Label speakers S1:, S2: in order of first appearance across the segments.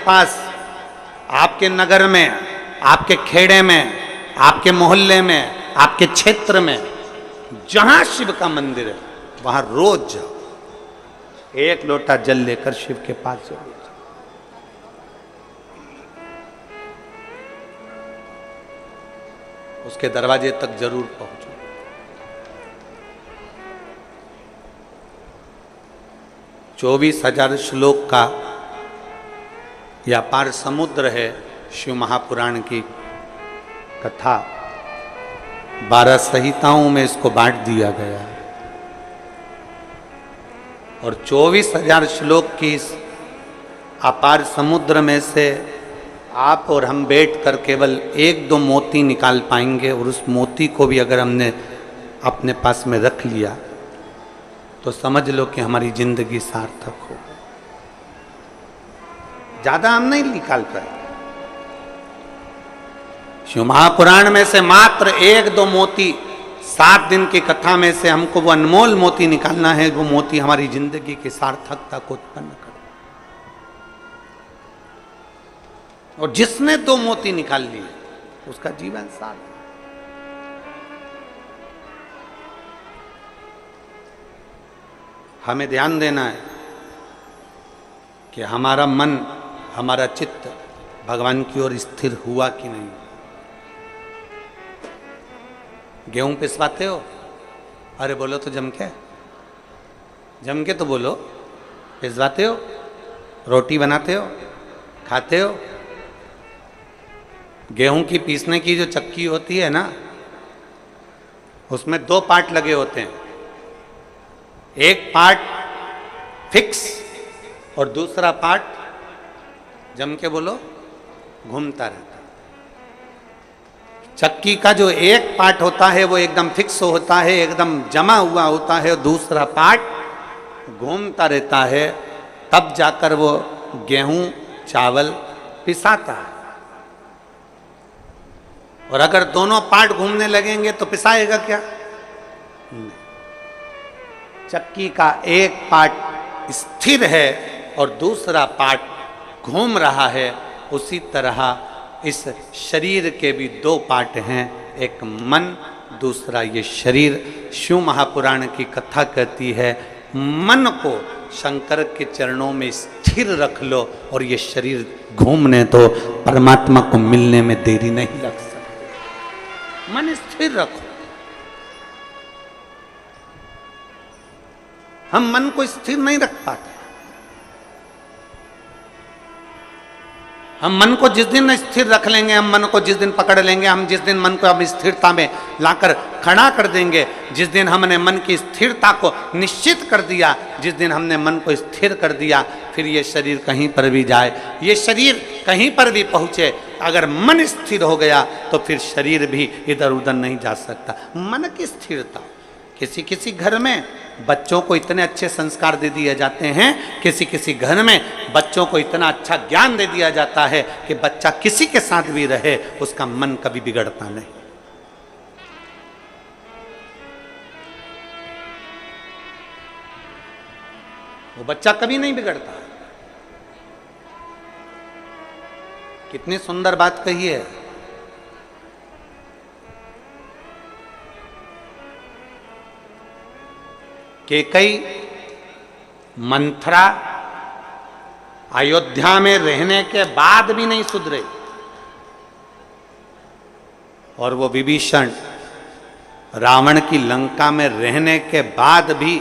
S1: पास, आपके नगर में, आपके खेड़े में, आपके मोहल्ले में, आपके क्षेत्र में जहां शिव का मंदिर है वहां रोज जाओ, एक लोटा जल लेकर शिव के पास जरूर जाओ। उसके दरवाजे तक जरूर पहुंचो। चौबीस 24,000 श्लोक का यह अपार समुद्र है शिव महापुराण की कथा। 12 संहिताओं में इसको बांट दिया गया है और 24,000 श्लोक की इस अपार समुद्र में से आप और हम बैठकर केवल 1-2 मोती निकाल पाएंगे, और उस मोती को भी अगर हमने अपने पास में रख लिया तो समझ लो कि हमारी जिंदगी सार्थक हो। ज्यादा हम नहीं निकाल पाए। शिव महापुराण में से मात्र 1-2 मोती, 7 दिन की कथा में से हमको वो अनमोल मोती निकालना है। वो मोती हमारी जिंदगी की सार्थकता को उत्पन्न करे। और जिसने 2 मोती निकाल लिए उसका जीवन सार्थक। हमें ध्यान देना है कि हमारा मन, हमारा चित्त भगवान की ओर स्थिर हुआ कि नहीं। गेहूं पिसवाते हो? अरे बोलो तो जम के तो बोलो। पिसवाते हो? रोटी बनाते हो? खाते हो? गेहूं की पीसने की जो चक्की होती है ना, उसमें 2 पार्ट लगे होते हैं। एक पार्ट फिक्स और दूसरा पार्ट, जम के बोलो, घूमता रहता। चक्की का जो एक पार्ट होता है वो एकदम फिक्स होता है, एकदम जमा हुआ होता है, और दूसरा पार्ट घूमता रहता है। तब जाकर वो गेहूं चावल पिसाता है। और अगर दोनों पार्ट घूमने लगेंगे तो पिसाएगा क्या? नहीं। चक्की का एक पार्ट स्थिर है और दूसरा पार्ट घूम रहा है। उसी तरह इस शरीर के भी 2 पार्ट हैं, एक मन, दूसरा ये शरीर। शिव महापुराण की कथा कहती है मन को शंकर के चरणों में स्थिर रख लो और ये शरीर घूमने दो, परमात्मा को मिलने में देरी नहीं लग सकती। मन स्थिर रखो। हम मन को स्थिर नहीं रख पाते। हम मन को जिस दिन स्थिर रख लेंगे, हम मन को जिस दिन पकड़ लेंगे, हम जिस दिन मन को अब स्थिरता में लाकर खड़ा कर देंगे, जिस दिन हमने मन की स्थिरता को निश्चित कर दिया, जिस दिन हमने मन को स्थिर कर दिया, फिर ये शरीर कहीं पर भी जाए, ये शरीर कहीं पर भी पहुंचे, अगर मन स्थिर हो गया तो फिर शरीर भी इधर उधर नहीं जा सकता। मन की स्थिरता। किसी किसी घर में बच्चों को इतने अच्छे संस्कार दे दिए जाते हैं, किसी किसी घर में बच्चों को इतना अच्छा ज्ञान दे दिया जाता है कि बच्चा किसी के साथ भी रहे उसका मन कभी बिगड़ता नहीं। वो बच्चा कभी नहीं बिगड़ता। कितनी सुंदर बात कही है। केकई मंथरा अयोध्या में रहने के बाद भी नहीं सुधरे और वो विभीषण रावण की लंका में रहने के बाद भी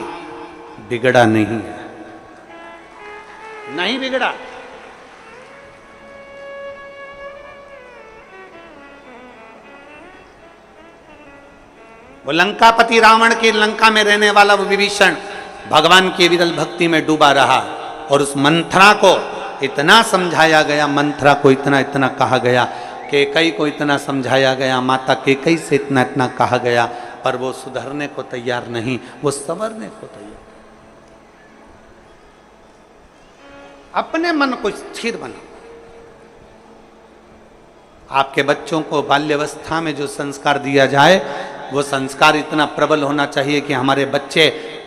S1: बिगड़ा नहीं है। नहीं बिगड़ा। वो लंकापति रावण की लंका में रहने वाला वो विभीषण भगवान की विरल भक्ति में डूबा रहा और उस मंथरा को इतना समझाया गया, मंथरा को इतना इतना कहा गया, केकई को इतना समझाया गया, माता केकई से इतना इतना कहा गया, पर वो सुधरने को तैयार नहीं, वो संवरने को तैयार। अपने मन को स्थिर बनाओ। आपके बच्चों को बाल्यावस्था में जो संस्कार दिया जाए वो संस्कार इतना प्रबल होना चाहिए कि हमारे बच्चे,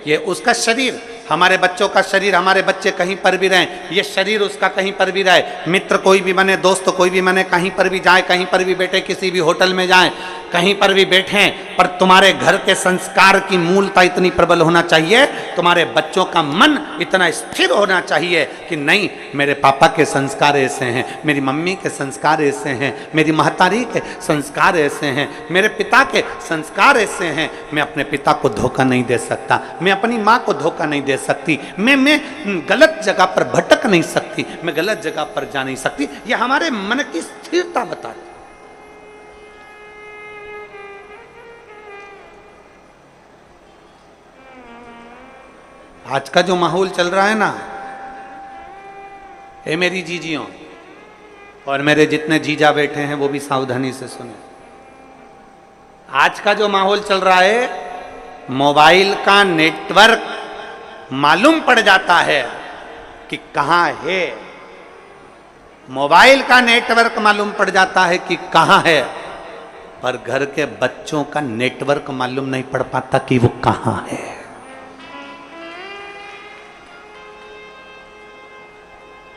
S1: ये उसका शरीर हमारे बच्चों का शरीर, हमारे बच्चे कहीं पर भी रहें, ये शरीर उसका कहीं पर भी रहे, मित्र कोई भी बने, दोस्त कोई भी बने, कहीं पर भी जाए, कहीं पर भी बैठे, किसी भी होटल में जाएं, कहीं पर भी बैठें, पर तुम्हारे घर के संस्कार की मूलता इतनी प्रबल होना चाहिए, तुम्हारे बच्चों का मन इतना स्थिर होना चाहिए कि नहीं, मेरे पापा के संस्कार ऐसे हैं, मेरी मम्मी के संस्कार ऐसे हैं, मेरी महतारी के संस्कार ऐसे हैं, मेरे पिता के संस्कार ऐसे हैं, मैं अपने पिता को धोखा नहीं दे सकता, मैं अपनी माँ को धोखा नहीं दे सकती, मैं गलत जगह पर भटक नहीं सकती, मैं गलत जगह पर जा नहीं सकती। ये हमारे मन की स्थिरता बताती। आज का जो माहौल चल रहा है ना, ये मेरी जीजियों और मेरे जितने जीजा बैठे हैं वो भी सावधानी से सुने। आज का जो माहौल चल रहा है, मोबाइल का नेटवर्क मालूम पड़ जाता है कि कहां है, मोबाइल का नेटवर्क मालूम पड़ जाता है कि कहां है, पर घर के बच्चों का नेटवर्क मालूम नहीं पड़ पाता कि वो कहां है।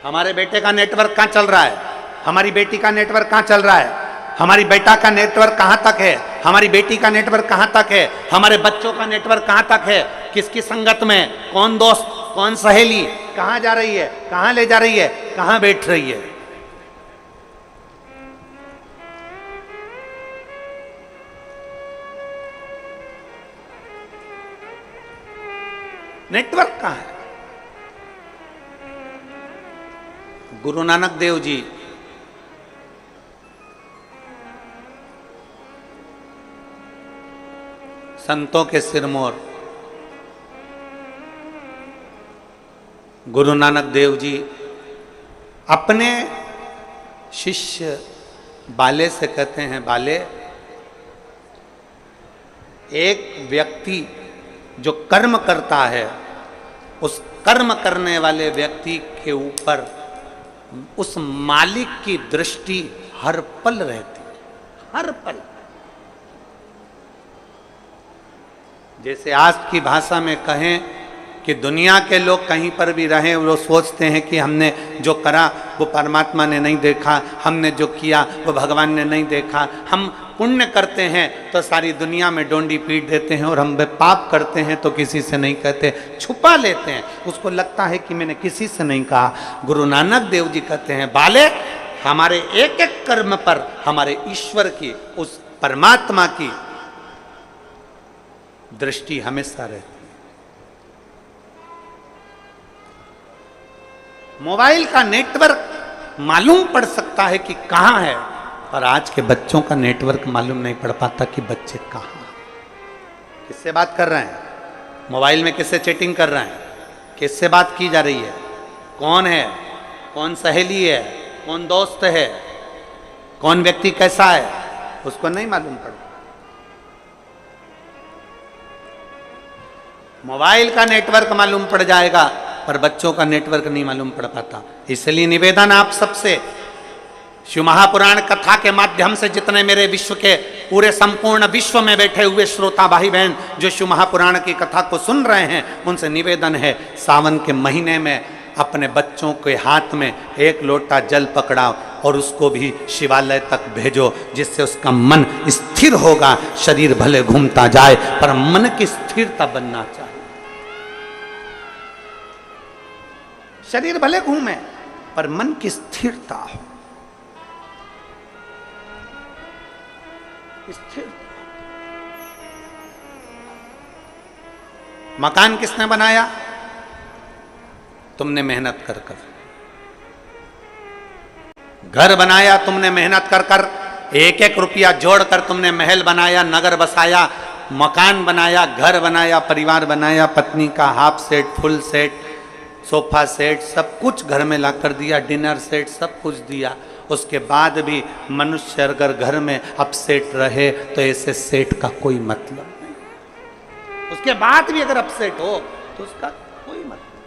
S1: हमारे बेटे का नेटवर्क कहां चल रहा है, हमारी बेटी का नेटवर्क कहां चल रहा है, हमारी बेटा का नेटवर्क कहां तक है, हमारी बेटी का नेटवर्क कहां तक है, हमारे बच्चों का नेटवर्क कहां तक है, किसकी संगत में, कौन दोस्त, कौन सहेली, कहां जा रही है, कहां ले जा रही है, कहां बैठ रही है। नेटवर्क कहां है। गुरु नानक देव जी संतों के सिरमौर, गुरु नानक देव जी अपने शिष्य बाले से कहते हैं, बाले, एक व्यक्ति जो कर्म करता है, उस कर्म करने वाले व्यक्ति के ऊपर उस मालिक की दृष्टि हर पल रहती है, हर पल। जैसे आज की भाषा में कहें कि दुनिया के लोग कहीं पर भी रहें, वो सोचते हैं कि हमने जो करा वो परमात्मा ने नहीं देखा, हमने जो किया वो भगवान ने नहीं देखा। हम पुण्य करते हैं तो सारी दुनिया में डोंडी पीट देते हैं, और हम पाप करते हैं तो किसी से नहीं कहते, छुपा लेते हैं, उसको लगता है कि मैंने किसी से नहीं कहा। गुरु नानक देव जी कहते हैं, बाले, हमारे एक एक कर्म पर हमारे ईश्वर की, उस परमात्मा की दृष्टि हमेशा रहती है। मोबाइल का नेटवर्क मालूम पड़ सकता है कि कहां है, पर आज के बच्चों का नेटवर्क मालूम नहीं पड़ पाता कि बच्चे कहां, किससे बात कर रहे हैं, मोबाइल में किससे चैटिंग कर रहे हैं, किससे बात की जा रही है, कौन है, कौन सहेली है, कौन दोस्त है, कौन व्यक्ति कैसा है, उसको नहीं मालूम पड़ता। मोबाइल का नेटवर्क मालूम पड़ जाएगा, पर बच्चों का नेटवर्क नहीं मालूम पड़ पाता। इसलिए निवेदन आप सबसे, शिव महापुराण कथा के माध्यम से जितने मेरे विश्व के पूरे संपूर्ण विश्व में बैठे हुए श्रोता भाई बहन जो शिव महापुराण की कथा को सुन रहे हैं, उनसे निवेदन है, सावन के महीने में अपने बच्चों के हाथ में एक लोटा जल पकड़ाओ और उसको भी शिवालय तक भेजो, जिससे उसका मन स्थिर होगा। शरीर भले घूमता जाए पर मन की स्थिरता बनना चाहिए। शरीर भले घूमे पर मन की स्थिरता हो, स्थिर। मकान किसने बनाया? तुमने मेहनत कर कर। घर बनाया तुमने मेहनत कर कर, एक एक रुपया जोड़कर तुमने महल बनाया, नगर बसाया, मकान बनाया, घर बनाया, परिवार बनाया, पत्नी का half set, full set, sofa set, सब कुछ घर में ला कर दिया, डिनर सेट, सब कुछ दिया। उसके बाद भी मनुष्य अगर घर में अपसेट रहे तो ऐसे सेट का कोई मतलब नहीं। उसके बाद भी अगर अपसेट हो तो उसका कोई मतलब नहीं।